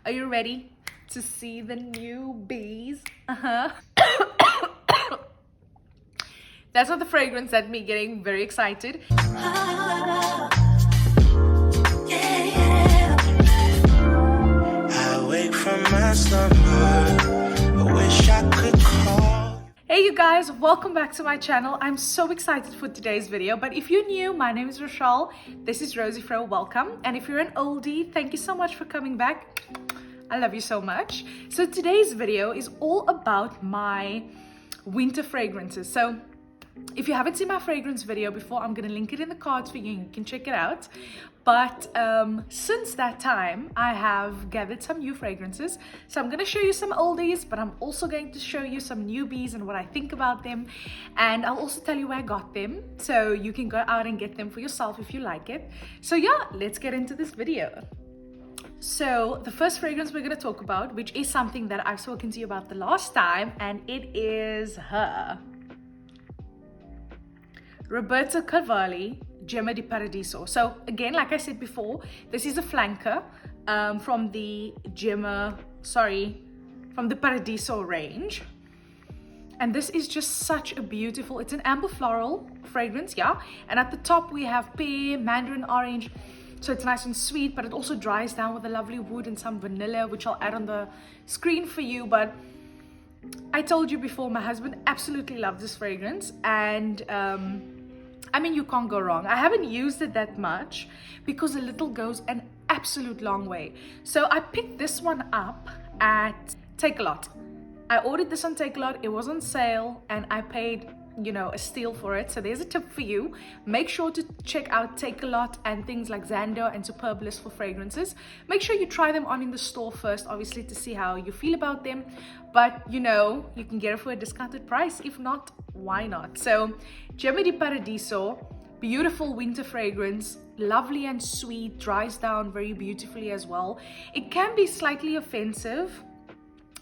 Are you ready to see the newbies? That's not the fragrance that me getting very excited. I wake from my slumber. I wish I could call. Hey you guys, welcome back to my channel. I'm so excited for today's video, but if you're new, my name is Rochelle. This is Roseyfro, welcome. And if you're an oldie, thank you so much for coming back. I love you so much. So today's video is all about my winter fragrances. So if you haven't seen my fragrance video before, I'm going to link it in the cards for you. You can check it out. But since that time, I have gathered some new fragrances. So I'm going to show you some oldies, but I'm also going to show you some newbies and what I think about them. And I'll also tell you where I got them, so you can go out and get them for yourself if you like it. So yeah, let's get into this video. So the first fragrance we're going to talk about, which is something that I've spoken to you about the last time, and it is her. Roberto Cavalli, Gemma di Paradiso. So again, like I said before, this is a flanker from the Paradiso range. And this is just such a beautiful, it's an amber floral fragrance, yeah. And at the top we have pear, mandarin orange. So it's nice and sweet, but it also dries down with a lovely wood and some vanilla, which I'll add on the screen for you. But I told you before, my husband absolutely loves this fragrance, and I mean, you can't go wrong. I haven't used it that much because a little goes an absolute long way. So I picked this one up at Take-A-Lot. I ordered this on Take-A-Lot, it was on sale, and I paid, you know, a steal for it. So there's a tip for you. Make sure to check out Take-A-Lot and things like Xando and Superb Bliss for fragrances. Make sure you try them on in the store first, obviously, to see how you feel about them. But you know, you can get it for a discounted price. If not, why not? So Gemma di Paradiso, beautiful winter fragrance, lovely and sweet, dries down very beautifully as well. It can be slightly offensive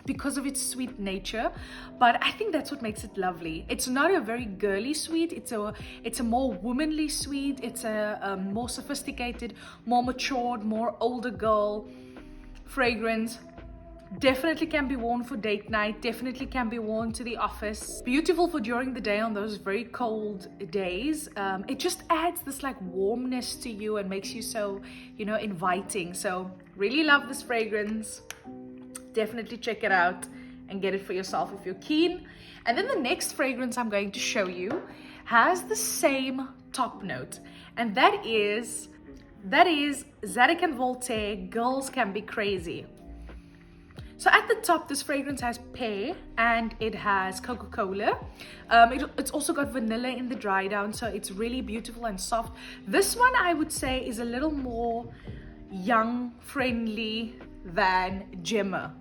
because of its sweet nature, but I think that's what makes it lovely. It's not a very girly sweet, it's a more womanly sweet. It's a more sophisticated, more matured, more older girl fragrance. Definitely can be worn for date night, definitely can be worn to the office. Beautiful for during the day on those very cold days. It just adds this like warmness to you and makes you so, you know, inviting. So really love this fragrance. Definitely check it out and get it for yourself if you're keen. And then the next fragrance I'm going to show you has the same top note, and that is Zadig & Voltaire, Girls Can Be Crazy. So at the top, this fragrance has pear and it has Coca-Cola. It's also got vanilla in the dry down, so it's really beautiful and soft. This one I would say is a little more young friendly than Gemma.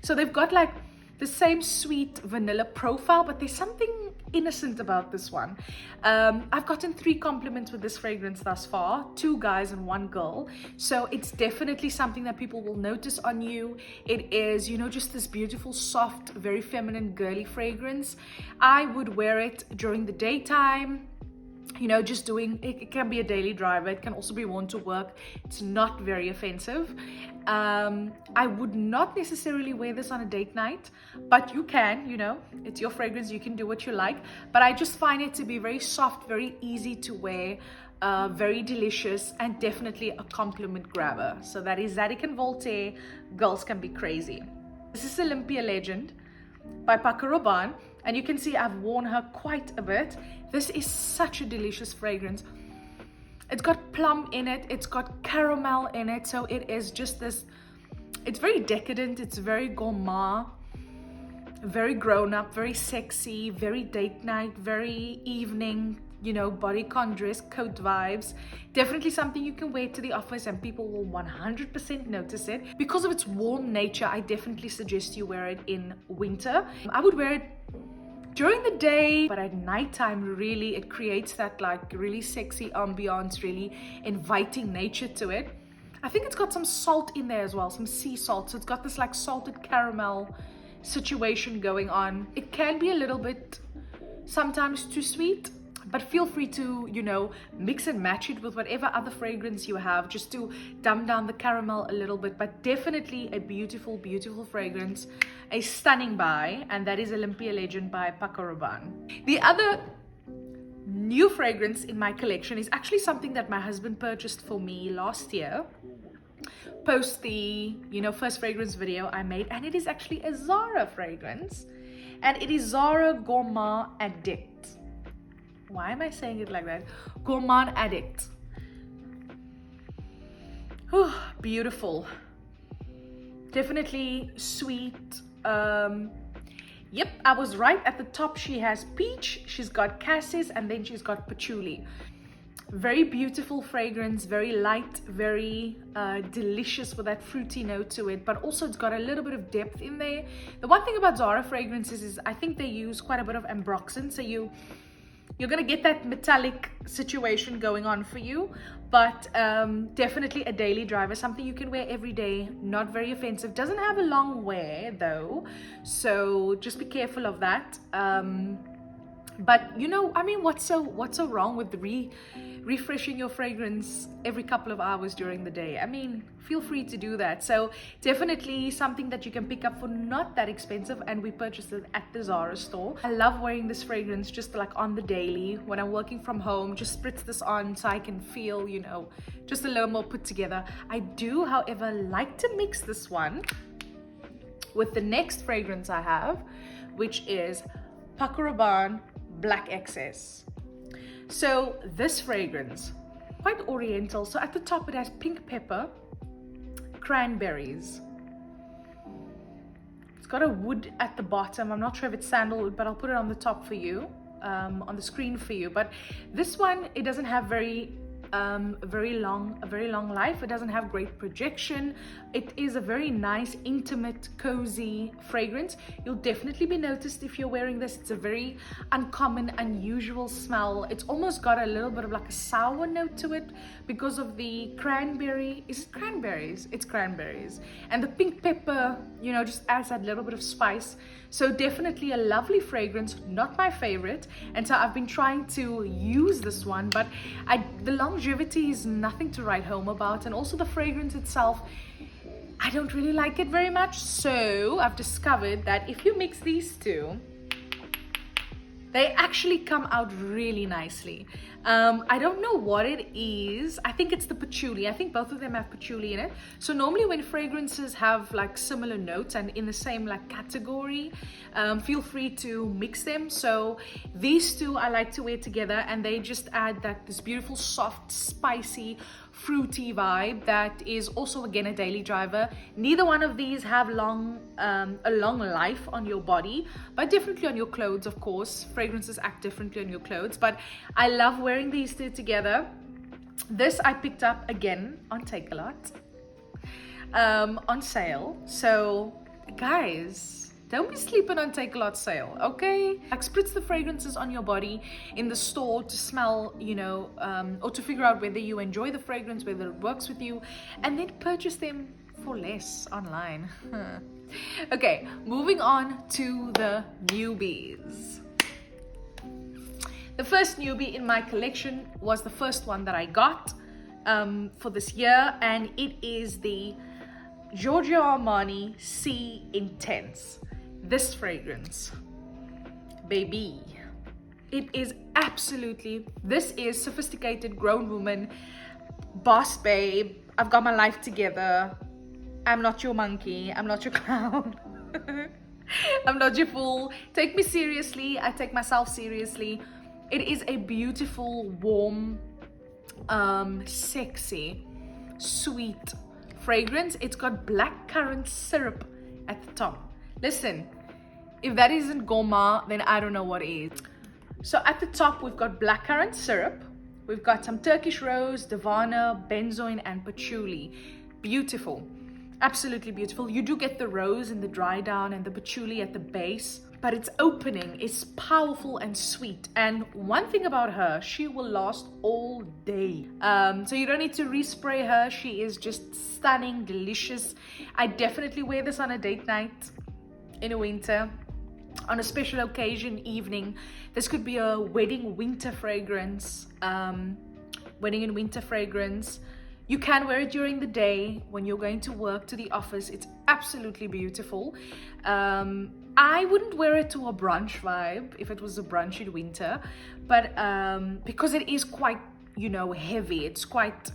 So they've got like the same sweet vanilla profile, but there's something innocent about this one. I've gotten 3 compliments with this fragrance thus far, 2 guys and 1 girl. So it's definitely something that people will notice on you. It is, you know, just this beautiful, soft, very feminine, girly fragrance. I would wear it during the daytime. You know, just doing it can be a daily driver. It can also be worn to work. It's not very offensive. I would not necessarily wear this on a date night, but you can, you know, it's your fragrance, you can do what you like. But I just find it to be very soft, very easy to wear, very delicious, and definitely a compliment grabber. So that is Zadig & Voltaire, Girls Can Be Crazy. This is Olympia Legend by Paco Rabanne, and you can see I've worn her quite a bit. This is such a delicious fragrance. It's got plum in it, it's got caramel in it, so it is just this, it's very decadent, it's very gourmand, very grown up, very sexy, very date night, very evening, you know, bodycon dress coat vibes. Definitely something you can wear to the office and people will 100% notice it. Because of its warm nature, I definitely suggest you wear it in winter. I would wear it during the day, but at nighttime, really, it creates that like really sexy ambiance, really inviting nature to it. I think it's got some salt in there as well, some sea salt. So it's got this like salted caramel situation going on. It can be a little bit sometimes too sweet But feel free to, you know, mix and match it with whatever other fragrance you have, just to dumb down the caramel a little bit. But definitely a beautiful, beautiful fragrance, a stunning buy, and that is Olympia Legend by Paco Rabanne. The other new fragrance in my collection is actually something that my husband purchased for me last year, post the, you know, first fragrance video I made, and it is actually a Zara fragrance, and it is Zara Gourmand Addict. Why am I saying it like that? Gourmand Addict. Whew, beautiful. Definitely sweet. Yep, I was right. At the top she has peach, she's got cassis, and then she's got patchouli. Very beautiful fragrance, very light, very delicious with that fruity note to it, but also it's got a little bit of depth in there. The one thing about Zara fragrances is I think they use quite a bit of ambroxan, so you're gonna get that metallic situation going on for you, but definitely a daily driver, something you can wear every day, not very offensive. Doesn't have a long wear though, so just be careful of that. But you know, I mean, what's so wrong with refreshing your fragrance every couple of hours during the day? I mean, feel free to do that. So definitely something that you can pick up for not that expensive, and we purchased it at the Zara store. I love wearing this fragrance just like on the daily when I'm working from home. Just spritz this on so I can feel, you know, just a little more put together. I do, however, like to mix this one with the next fragrance I have, which is Paco Rabanne Black Excess. So this fragrance, quite oriental. So at the top it has pink pepper, cranberries. It's got a wood at the bottom. I'm not sure if it's sandalwood, but I'll put it on the top for you, on the screen for you. But this one, it doesn't have a very long life. It doesn't have great projection. It is a very nice, intimate, cozy fragrance. You'll definitely be noticed if you're wearing this. It's a very uncommon, unusual smell. It's almost got a little bit of like a sour note to it because of the cranberry. Is it cranberries? It's cranberries. And the pink pepper, you know, just adds that little bit of spice. So definitely a lovely fragrance, not my favorite. And so I've been trying to use this one, but the longevity is nothing to write home about. And also the fragrance itself, I don't really like it very much. So I've discovered that if you mix these two, they actually come out really nicely. I don't know what it is. I think it's the patchouli. I think both of them have patchouli in it. So normally when fragrances have like similar notes and in the same like category, feel free to mix them. So these two I like to wear together, and they just add this beautiful, soft, spicy, fruity vibe that is also again a daily driver. Neither one of these have a long life on your body, but differently on your clothes, of course. Fragrances act differently on your clothes, but I love wearing these two together. This I picked up again on Takealot on sale. So guys, don't be sleeping on Takealot sale, okay? Like, spritz the fragrances on your body in the store to smell, you know, or to figure out whether you enjoy the fragrance, whether it works with you, and then purchase them for less online. Okay, moving on to the newbies. The first newbie in my collection was the first one that I got for this year, and it is the Giorgio Armani C Intense. This fragrance, baby, it is absolutely, this is sophisticated grown woman, boss babe, I've got my life together, I'm not your monkey, I'm not your clown, I'm not your fool, take me seriously, I take myself seriously. It is a beautiful, warm, sexy, sweet fragrance. It's got blackcurrant syrup at the top. Listen, if that isn't gourmand, then I don't know what is. So at the top, we've got blackcurrant syrup. We've got some Turkish rose, Davana, benzoin, and patchouli. Beautiful. Absolutely beautiful. You do get the rose in the dry down and the patchouli at the base, but its opening is powerful and sweet. And one thing about her, she will last all day. So you don't need to respray her. She is just stunning, delicious. I definitely wear this on a date night in the winter. on a special occasion evening. This could be a wedding winter fragrance, wedding and winter fragrance. You can wear it during the day when you're going to work, to the office. It's absolutely beautiful. I wouldn't wear it to a brunch vibe if it was a brunch in winter, but because it is quite, you know, heavy, it's quite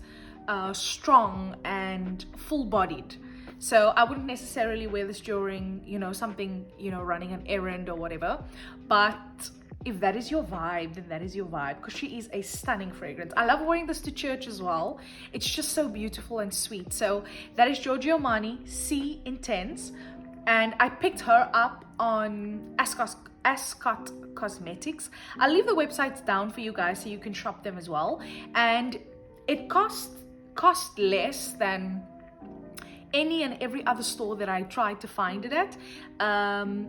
strong and full-bodied. So I wouldn't necessarily wear this during, you know, something, you know, running an errand or whatever. But if that is your vibe, then that is your vibe, because she is a stunning fragrance. I love wearing this to church as well. It's just so beautiful and sweet. So that is Giorgio Armani C Intense. And I picked her up on Ascot Cosmetics. I'll leave the websites down for you guys so you can shop them as well. And it cost less than any and every other store that I tried to find it at.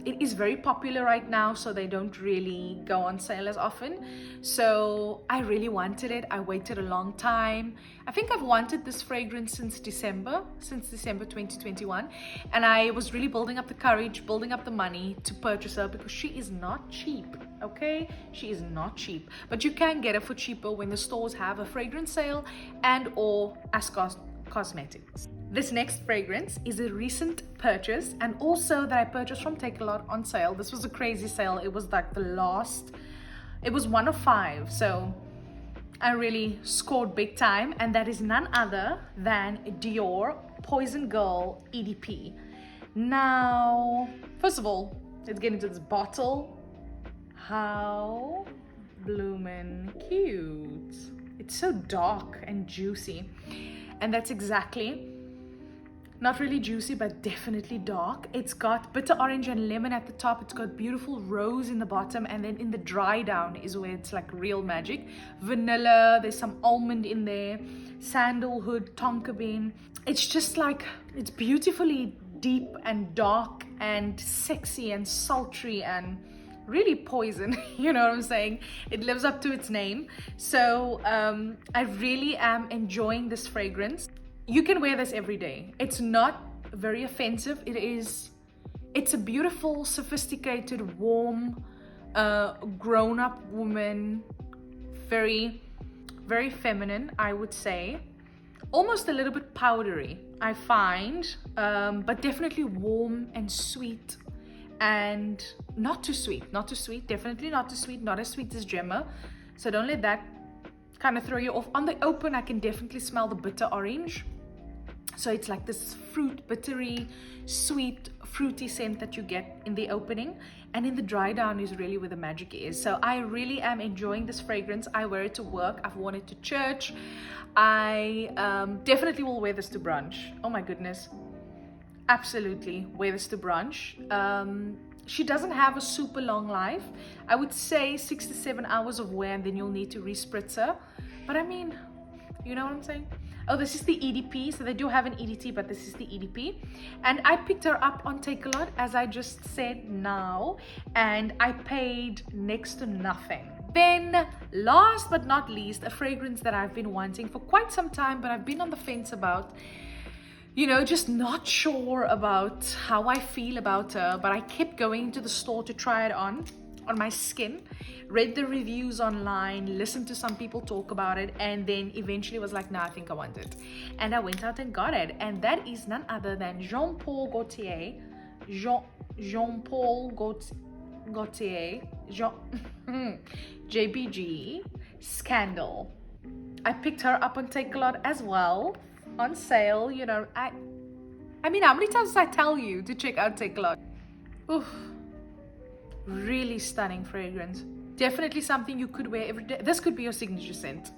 It is very popular right now, so they don't really go on sale as often. So I really wanted it. I waited a long time. I think I've wanted this fragrance since December 2021, and I was really building up the courage, building up the money to purchase her, because she is not cheap. Okay, she is not cheap, but you can get her for cheaper when the stores have a fragrance sale and or Ascot Cosmetics. This next fragrance is a recent purchase, and also that I purchased from Take A Lot on sale. This was a crazy sale. It was like it was 1 of 5, so I really scored big time, and that is none other than Dior Poison Girl EDP. Now, first of all, let's get into this bottle. How bloomin' cute. It's so dark and juicy, and that's exactly, not really juicy, but definitely dark. It's got bitter orange and lemon at the top. It's got beautiful rose in the bottom, and then in the dry down is where it's like real magic. Vanilla, there's some almond in there, sandalwood, tonka bean. It's just like, it's beautifully deep and dark and sexy and sultry and really poison. You know what I'm saying? It lives up to its name. So I really am enjoying this fragrance. You can wear this every day. It's not very offensive. It's a beautiful, sophisticated, warm, grown-up woman. Very, very feminine, I would say. Almost a little bit powdery, I find, but definitely warm and sweet, and not too sweet, definitely not too sweet, not as sweet as Gemma. So don't let that kind of throw you off. On the open, I can definitely smell the bitter orange. So it's like this fruit, bittery, sweet, fruity scent that you get in the opening. And in the dry down is really where the magic is. So I really am enjoying this fragrance. I wear it to work. I've worn it to church. I definitely will wear this to brunch. Oh my goodness. Absolutely wear this to brunch. She doesn't have a super long life. I would say 6 to 7 hours of wear, and then you'll need to respritz her. But I mean, you know what I'm saying? Oh, this is the EDP. So they do have an EDT, but this is the EDP. And I picked her up on Take A Lot, as I just said now, and I paid next to nothing. Then, last but not least, a fragrance that I've been wanting for quite some time, but I've been on the fence about, you know, just not sure about how I feel about her. But I kept going to the store to try it on my skin, read the reviews online, listened to some people talk about it, and then eventually was like, nah, I think I want it. And I went out and got it. And that is none other than Jean-Paul Gaultier, JPG Scandal. I picked her up on Take A Lot as well, on sale. You know, I mean, how many times did I tell you to check out Take A Lot? Oof. Really stunning fragrance. Definitely something you could wear every day. This could be your signature scent.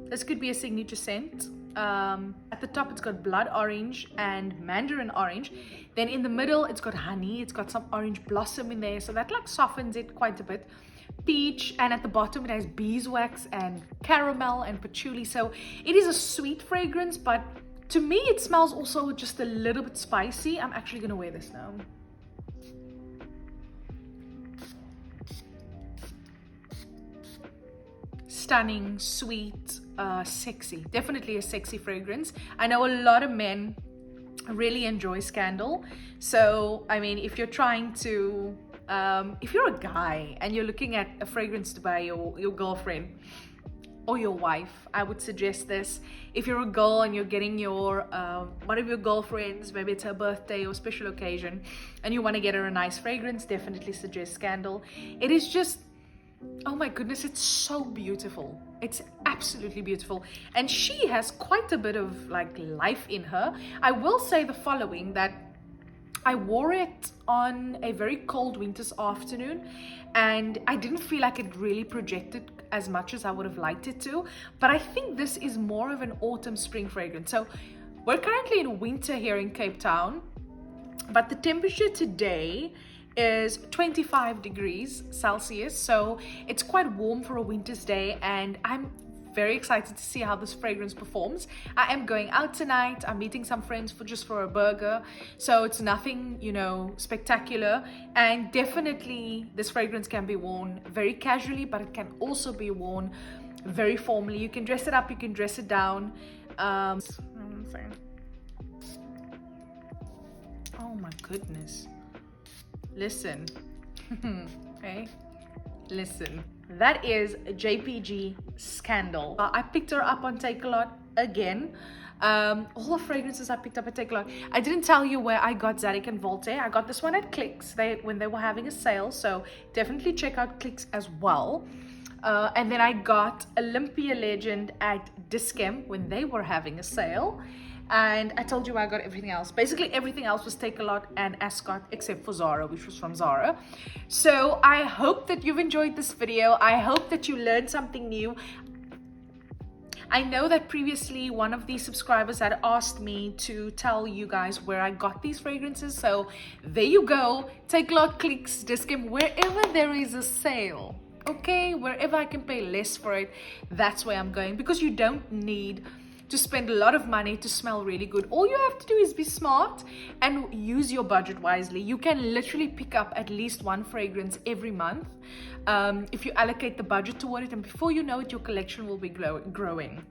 This could be a signature scent. At the top, it's got blood orange and mandarin orange. Then in the middle, it's got honey. It's got some orange blossom in there, so that like softens it quite a bit. Peach, and at the bottom, it has beeswax and caramel and patchouli. So it is a sweet fragrance, but to me, it smells also just a little bit spicy. I'm actually gonna wear this now. Stunning, sweet, sexy. Definitely a sexy fragrance. I know a lot of men really enjoy Scandal. So, I mean, if you're trying to If you're a guy and you're looking at a fragrance to buy your girlfriend or your wife, I would suggest this. If you're a girl and you're getting your one of your girlfriends, maybe it's her birthday or special occasion, and you want to get her a nice fragrance, definitely suggest Scandal. It is just, oh my goodness, it's so beautiful. It's absolutely beautiful, and she has quite a bit of like life in her. I will say the following, that I wore it on a very cold winter's afternoon and I didn't feel like it really projected as much as I would have liked it to. But I think this is more of an autumn spring fragrance. So we're currently in winter here in Cape Town, but the temperature today is 25 degrees Celsius. So it's quite warm for a winter's day, and I'm very excited to see how this fragrance performs. I am going out tonight. I'm meeting some friends for a burger, so it's nothing, you know, spectacular. And definitely this fragrance can be worn very casually, but it can also be worn very formally. You can dress it up, you can dress it down. Oh my goodness, listen. Okay, listen. That is JPG Scandal. I picked her up on Take A Lot again. All the fragrances I picked up at Take A Lot. I didn't tell you where I got Zadig and Voltaire. I got this one at Clicks when they were having a sale, so definitely check out Clicks as well. And then I got Olympia Legend at Dischem when they were having a sale. And I told you I got everything else. Basically everything else was Take A Lot and Ascot, except for Zara, which was from Zara. So I hope that you've enjoyed this video. I hope that you learned something new. I know that previously one of the subscribers had asked me to tell you guys where I got these fragrances. So there you go. Take A Lot, Clicks, Discount, wherever there is a sale. Okay, wherever I can pay less for it, that's where I'm going. Because you don't need to spend a lot of money to smell really good. All you have to do is be smart and use your budget wisely. You can literally pick up at least one fragrance every month if you allocate the budget toward it, and before you know it, your collection will be growing.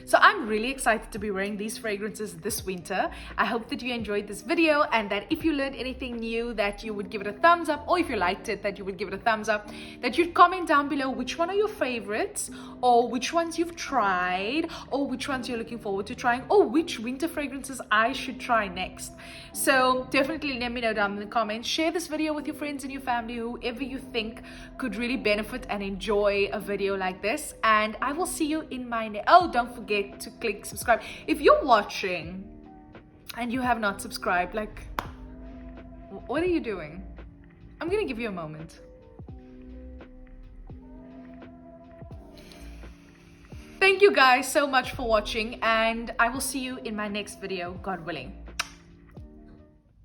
So I'm really excited to be wearing these fragrances this winter. I hope that you enjoyed this video, and that if you learned anything new, that you would give it a thumbs up, or if you liked it, that you would give it a thumbs up, that you'd comment down below which one are your favorites, or which ones you've tried, or which ones you're looking forward to trying, or which winter fragrances I should try next. So definitely let me know down in the comments. Share this video with your friends and your family, whoever you think could really benefit and enjoy a video like this. And I will see you in my next. Oh, don't forget to click subscribe. If you're watching and you have not subscribed, like, what are you doing? I'm gonna give you a moment. Thank you guys so much for watching, and I will see you in my next video, God willing.